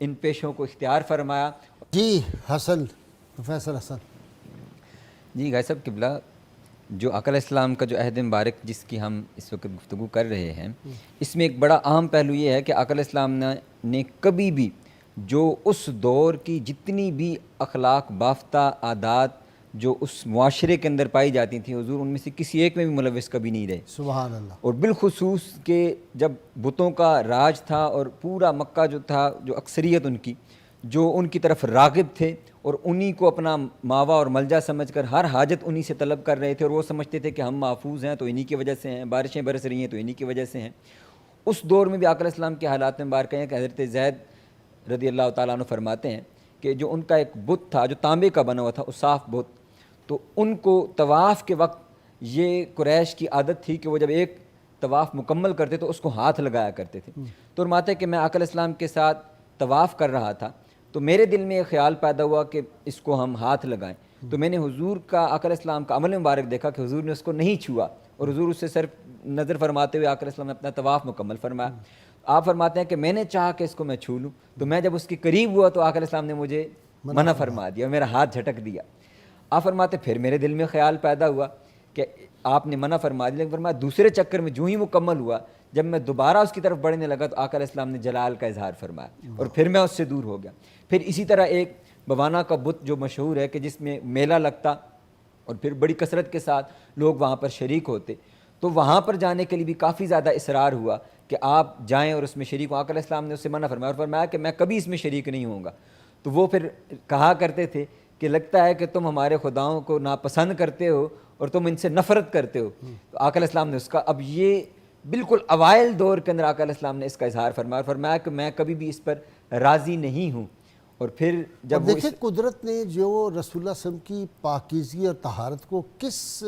ان پیشوں کو اختیار فرمایا۔ جی حسن، پروفیسر حسن۔ جی غازی صاحب قبلہ، جو آقا علیہ السلام کا جو عہد مبارک جس کی ہم اس وقت گفتگو کر رہے ہیں، اس میں ایک بڑا اہم پہلو یہ ہے کہ آقا علیہ السلام نے کبھی بھی جو اس دور کی جتنی بھی اخلاق بافتہ عادات جو اس معاشرے کے اندر پائی جاتی تھیں، حضور ان میں سے کسی ایک میں بھی ملوث کبھی نہیں رہے۔ سبحان اللہ۔ اور بالخصوص کہ جب بتوں کا راج تھا اور پورا مکہ جو تھا، جو اکثریت ان کی جو ان کی طرف راغب تھے اور انہی کو اپنا ماوا اور ملجا سمجھ کر ہر حاجت انہی سے طلب کر رہے تھے، اور وہ سمجھتے تھے کہ ہم محفوظ ہیں تو انہی کی وجہ سے ہیں، بارشیں برس رہی ہیں تو انہی کی وجہ سے ہیں۔ اس دور میں بھی آقا علیہ السلام کے حالات میں مبارک ہیں کہ حضرت زید رضی اللہ تعالیٰ عنہ فرماتے ہیں کہ جو ان کا ایک بت تھا جو تانبے کا بنا ہوا تھا، اصاف بت، تو ان کو طواف کے وقت یہ قریش کی عادت تھی کہ وہ جب ایک طواف مکمل کرتے تو اس کو ہاتھ لگایا کرتے تھے۔ تو فرماتے ہیں کہ میں آقا علیہ السلام کے ساتھ طواف کر رہا تھا تو میرے دل میں ایک خیال پیدا ہوا کہ اس کو ہم ہاتھ لگائیں، تو میں نے حضور کا آقا علیہ السلام کا عمل مبارک دیکھا کہ حضور نے اس کو نہیں چھوا، اور حضور اس سے صرف نظر فرماتے ہوئے آقا علیہ السلام نے اپنا طواف مکمل فرمایا۔ آپ فرماتے ہیں کہ میں نے چاہا کہ اس کو میں چھو لوں، تو میں جب اس کے قریب ہوا تو آقا علیہ السلام نے مجھے منع فرما دیا، میرا ہاتھ جھٹک دیا۔ آپ فرماتے پھر میرے دل میں خیال پیدا ہوا کہ آپ نے منع فرما دیا، لیکن فرمایا دوسرے چکر میں جو ہی مکمل ہوا، جب میں دوبارہ اس کی طرف بڑھنے لگا تو آقا علیہ السلام نے جلال کا اظہار فرمایا اور پھر میں اس سے دور ہو گیا۔ پھر اسی طرح ایک بوانا کا بت جو مشہور ہے کہ جس میں میلہ لگتا اور پھر بڑی کثرت کے ساتھ لوگ وہاں پر شریک ہوتے، تو وہاں پر جانے کے لیے بھی کافی زیادہ اصرار ہوا کہ آپ جائیں اور اس میں شریک ہوں۔ آقا علیہ السلام نے اس سے منع فرمایا اور فرمایا کہ میں کبھی اس میں شریک نہیں ہوں گا۔ تو وہ پھر کہا کرتے تھے کہ لگتا ہے کہ تم ہمارے خداؤں کو ناپسند کرتے ہو اور تم ان سے نفرت کرتے ہو۔ تو آقا علیہ السلام نے اس کا، اب یہ بالکل اوائل دور کے اندر آقا علیہ السلام نے اس کا اظہار فرمایا اور فرمایا کہ میں کبھی بھی اس پر راضی نہیں ہوں۔ اور پھر جب دیکھیں قدرت نے جو رسول اللہ صلی اللہ علیہ وسلم کی پاکیزگی اور طہارت کو کس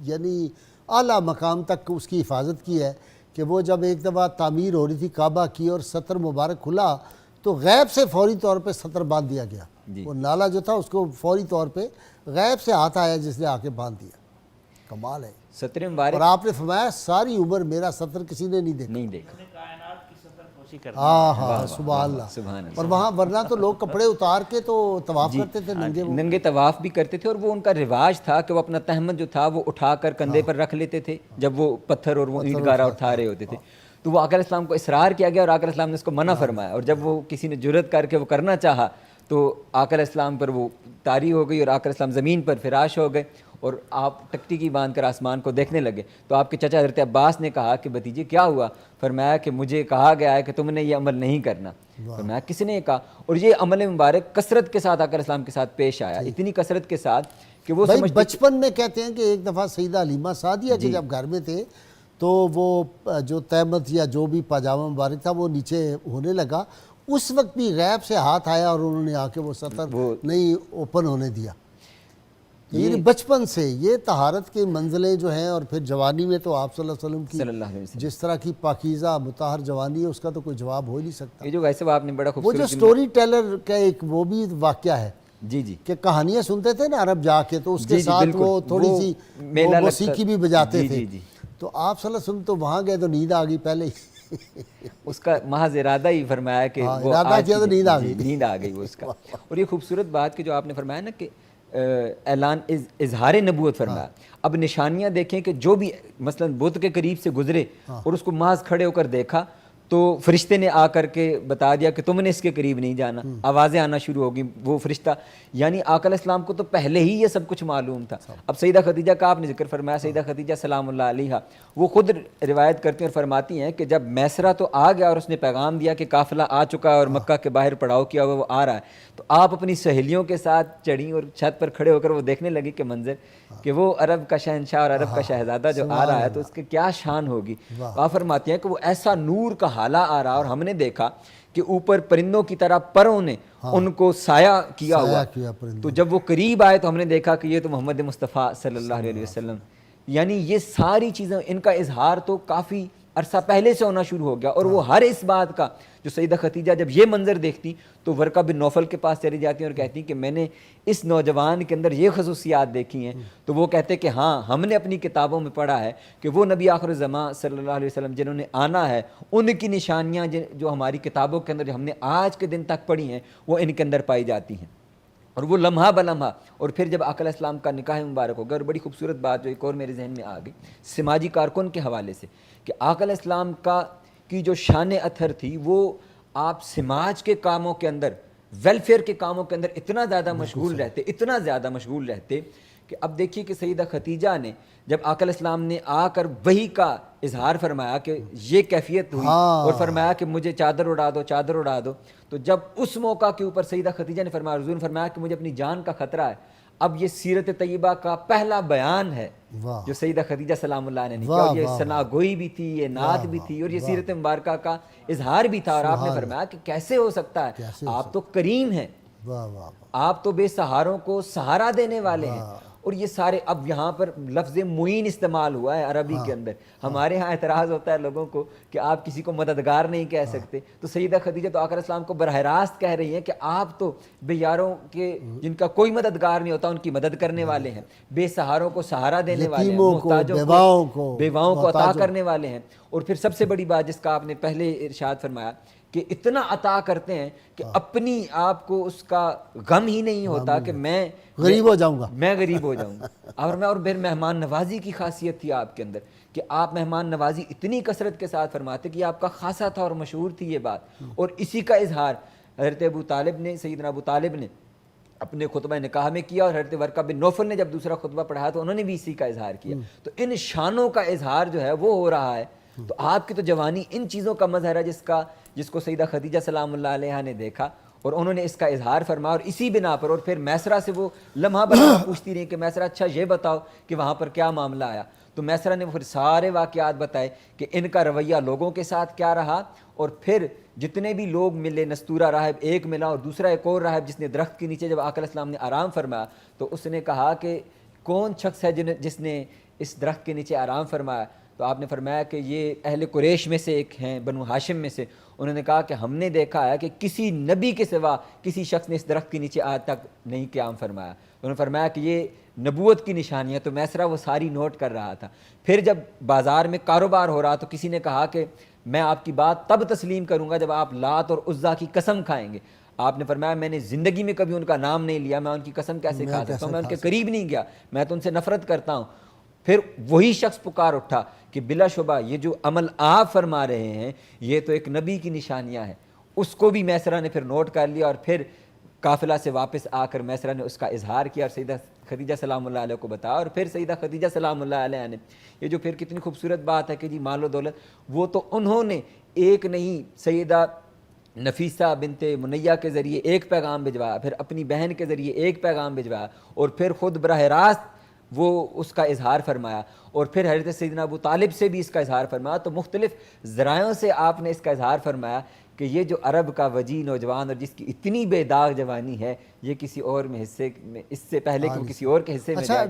یعنی اعلیٰ مقام تک اس کی حفاظت کی ہے کہ وہ جب ایک دفعہ تعمیر ہو رہی تھی کعبہ کی اور سطر مبارک کھلا تو غیب سے فوری طور پہ سطر باندھ دیا گیا، وہ نالا جو تھا اس کو فوری طور پہ غیب سے ہاتھ آیا جس نے آ کے باندھ دیا۔ کمال ہے سطر مبارک، اور آپ نے فرمایا ساری عمر میرا سطر کسی نے نہیں دیکھا۔ ہاں سبحان اللہ۔ اور وہاں ورنہ تو لوگ کپڑے اتار کے تو طواف کرتے تھے ننگے طواف بھی کرتے تھے، اور وہ ان کا رواج تھا کہ وہ اپنا تہمت جو تھا وہ اٹھا کر کندھے پر رکھ لیتے تھے جب وہ پتھر اور وہ اینٹ گارا اٹھا رہے ہوتے تھے۔ تو وہ آقا علیہ السلام کو اصرار کیا گیا اور آقا علیہ السلام نے اس کو منع فرمایا، اور جب وہ کسی نے جرأت کر کے وہ کرنا چاہا تو آقا علیہ السلام پر وہ طاری ہو گئی اور آقا علیہ السلام زمین پر فراش ہو گئے اور آپ ٹکٹکی باندھ کر آسمان کو دیکھنے لگے۔ تو آپ کے چچا حضرت عباس نے کہا کہ بھتیجے کیا ہوا؟ فرمایا کہ مجھے کہا گیا ہے کہ تم نے یہ عمل نہیں کرنا۔ فرمایا کس نے کہا؟ اور یہ عمل مبارک کثرت کے ساتھ آقا علیہ السلام کے ساتھ پیش آیا، اتنی کثرت کے ساتھ کہ وہ بچپن میں کہتے ہیں کہ ایک دفعہ سیدہ حلیمہ سعدیہ کے جب گھر میں تھے تو وہ جو تہمت یا جو بھی پاجامہ مبارک تھا وہ نیچے ہونے لگا، اس وقت بھی غیب سے ہاتھ آیا اور انہوں نے آ کے وہ سطر نہیں اوپن ہونے دیا۔ یعنی بچپن سے یہ طہارت کے منزلیں جو ہیں، اور پھر جوانی میں تو آپ صلی اللہ علیہ وسلم کی جس طرح کی پاکیزہ مطہر جوانی ہے اس کا تو کوئی جواب ہو ہی نہیں سکتا۔ یہ جو ویسے آپ نے بڑا وہ جو سٹوری ٹیلر کا ایک وہ بھی واقعہ ہے جی کہ کہانیاں سنتے تھے نا عرب جا کے تو اس کے ساتھ وہ تھوڑی سی موسیقی بھی بجاتے تھے، تو آپ صلی اللہ علیہ وسلم تو وہاں گئے تو نیند آ گئی پہلے ہی، اس کا محض ارادہ ہی فرمایا کہ وہ ارادہ کیا تو نیند آ گئی وہ اس کا۔ اور یہ خوبصورت بات کہ جو آپ نے فرمایا نا کہ اعلان اظہار نبوت فرمایا۔ اب نشانیاں دیکھیں کہ جو بھی مثلا بت کے قریب سے گزرے اور اس کو محض کھڑے ہو کر دیکھا تو فرشتے نے آ کر کے بتا دیا کہ تم نے اس کے قریب نہیں جانا، آوازیں آنا شروع ہو گئیں۔ وہ فرشتہ یعنی آقا علیہ السلام کو تو پہلے ہی یہ سب کچھ معلوم تھا۔ اب سیدہ خدیجہ کا آپ نے ذکر فرمایا، سیدہ خدیجہ سلام اللہ علیہا وہ خود روایت کرتی ہیں اور فرماتی ہیں کہ جب میسرہ تو آ گیا اور اس نے پیغام دیا کہ قافلہ آ چکا ہے اور مکہ کے باہر پڑاؤ کیا ہوا وہ آ رہا ہے، تو آپ اپنی سہیلیوں کے ساتھ چڑھیں اور چھت پر کھڑے ہو کر وہ دیکھنے لگی کہ منظر کہ وہ عرب کا شہنشاہ اور عرب کا شہزادہ جو آ رہا ہے تو اس کی کیا شان ہوگی۔ آپ فرماتی ہیں کہ وہ ایسا نور کا حالہ آ رہا اور ہم نے دیکھا کہ اوپر پرندوں کی طرح پروں نے ان کو سایہ کیا ہوا، تو جب وہ قریب آئے تو ہم نے دیکھا کہ یہ تو محمد مصطفیٰ صلی اللہ علیہ وسلم، یعنی یہ ساری چیزیں ان کا اظہار تو کافی عرصہ پہلے سے ہونا شروع ہو گیا، اور وہ ہر اس بات کا جو سیدہ خدیجہ جب یہ منظر دیکھتی تو ورقہ بن نوفل کے پاس چلی جاتی ہیں اور کہتی ہیں کہ میں نے اس نوجوان کے اندر یہ خصوصیات دیکھی ہیں. تو وہ کہتے کہ ہاں ہم نے اپنی کتابوں میں پڑھا ہے کہ وہ نبی آخر الزمان صلی اللہ علیہ وسلم جنہوں نے آنا ہے، ان کی نشانیاں جو ہماری کتابوں کے اندر جو ہم نے آج کے دن تک پڑھی ہیں وہ ان کے اندر پائی جاتی ہیں. اور وہ لمحہ بلمحہ، اور پھر جب آقا علیہ السلام کا نکاح مبارک ہو گیا، اور بڑی خوبصورت بات جو ایک اور میرے ذہن میں آ گئی سماجی کارکن کے حوالے سے، کہ آقا علیہ السلام کی جو شان اطہر تھی وہ آپ سماج کے کاموں کے اندر، ویلفیئر کے کاموں کے اندر اتنا زیادہ مشغول رہتے کہ اب دیکھیے کہ سیدہ خدیجہ نے جب آقا علیہ السلام نے آ کر وحی کا اظہار فرمایا کہ یہ کیفیت ہوئی، اور فرمایا کہ مجھے چادر اڑا دو، تو جب اس موقع کے اوپر سیدہ خدیجہ نے فرمایا، حضور نے فرمایا کہ مجھے اپنی جان کا خطرہ ہے. اب یہ سیرت طیبہ کا پہلا بیان ہے جو سیدہ خدیجہ سلام اللہ علیہ نے کیا، اور یہ ثنا گوئی بھی تھی، یہ نعت بھی تھی، اور یہ سیرت مبارکہ کا اظہار بھی تھا. اور آپ نے فرمایا کہ کیسے ہو سکتا ہے، آپ تو کریم ہیں، آپ تو بے سہاروں کو سہارا دینے والے ہیں. اور یہ سارے، اب یہاں پر لفظ معین استعمال ہوا ہے عربی کے اندر. ہمارے ہاں اعتراض ہوتا ہے لوگوں کو کہ آپ کسی کو مددگار نہیں کہہ سکتے، تو سیدہ خدیجہ تو آقا علیہ السلام کو براہ راست کہہ رہی ہیں کہ آپ تو بے یاروں کے جن کا کوئی مددگار نہیں ہوتا ان کی مدد کرنے والے ہیں، بے سہاروں کو سہارا دینے والے ہیں، محتاجوں کو، بیواؤں کو عطا کرنے والے ہیں. اور پھر سب سے بڑی بات جس کا آپ نے پہلے ارشاد فرمایا کہ اتنا عطا کرتے ہیں کہ اپنی آپ کو اس کا غم ہی نہیں ہوتا کہ میں غریب ہو جاؤں گا، اور پھر مہمان نوازی کی خاصیت تھی آپ کے اندر کہ آپ مہمان نوازی اتنی کثرت کے ساتھ فرماتے کہ یہ آپ کا خاصا تھا اور مشہور تھی یہ بات. اور اسی کا اظہار حضرت سیدنا ابو طالب نے اپنے خطبہ نکاح میں کیا، اور حضرت ورقہ بن نوفل نے جب دوسرا خطبہ پڑھایا تو انہوں نے بھی اسی کا اظہار کیا. تو ان شانوں کا اظہار جو ہے وہ ہو رہا ہے. تو آپ کی تو جوانی ان چیزوں کا مظہر ہے جس کو سیدہ خدیجہ سلام اللہ علیہا نے دیکھا، اور انہوں نے اس کا اظہار فرمایا. اور اسی بنا پر، اور پھر میسرہ سے وہ لمحہ بلمحہ پوچھتی رہی کہ میسرہ اچھا یہ بتاؤ کہ وہاں پر کیا معاملہ آیا. تو میسرہ نے پھر سارے واقعات بتائے کہ ان کا رویہ لوگوں کے ساتھ کیا رہا، اور پھر جتنے بھی لوگ ملے، نستورہ راہب ایک ملا اور دوسرا ایک اور راہب جس نے درخت کے نیچے جب آقا علیہ السلام نے آرام فرمایا تو اس نے کہا کہ کون شخص ہے جس نے اس درخت کے نیچے آرام فرمایا. تو آپ نے فرمایا کہ یہ اہل قریش میں سے ایک ہیں، بنو ہاشم میں سے. انہوں نے کہا کہ ہم نے دیکھا ہے کہ کسی نبی کے سوا کسی شخص نے اس درخت کے نیچے آج تک نہیں قیام فرمایا. انہوں نے فرمایا کہ یہ نبوت کی نشانی ہے. تو میسرہ وہ ساری نوٹ کر رہا تھا. پھر جب بازار میں کاروبار ہو رہا تو کسی نے کہا کہ میں آپ کی بات تب تسلیم کروں گا جب آپ لات اور عزیٰ کی قسم کھائیں گے. آپ نے فرمایا میں نے زندگی میں کبھی ان کا نام نہیں لیا، میں ان کی قسم کیسے کھا سکتا ہوں، میں ان کے قریب نہیں گیا، میں تو ان سے نفرت کرتا ہوں. پھر وہی شخص پکار اٹھا کہ بلا شبہ یہ جو عمل آپ فرما رہے ہیں یہ تو ایک نبی کی نشانیاں ہیں. اس کو بھی میسرہ نے پھر نوٹ کر لیا، اور پھر قافلہ سے واپس آ کر میسرہ نے اس کا اظہار کیا اور سیدہ خدیجہ سلام اللہ علیہ کو بتایا. اور پھر سیدہ خدیجہ سلام اللہ علیہ نے یہ جو پھر کتنی خوبصورت بات ہے کہ جی مال و دولت، وہ تو انہوں نے ایک نہیں، سیدہ نفیسہ بنت منیہ کے ذریعے ایک پیغام بھجوایا، پھر اپنی بہن کے ذریعے ایک پیغام بھجوایا، اور پھر خود براہ راست وہ اس کا اظہار فرمایا، اور پھر حضرت سیدنا ابو طالب سے بھی اس کا اظہار فرمایا. تو مختلف ذرائعوں سے آپ نے اس کا اظہار فرمایا کہ یہ جو عرب کا وجی نوجوان اور جس کی اتنی بے داغ جوانی ہے یہ کسی اور میں حصے میں اس سے پہلے کہ کسی اور کے حصے میں جائے.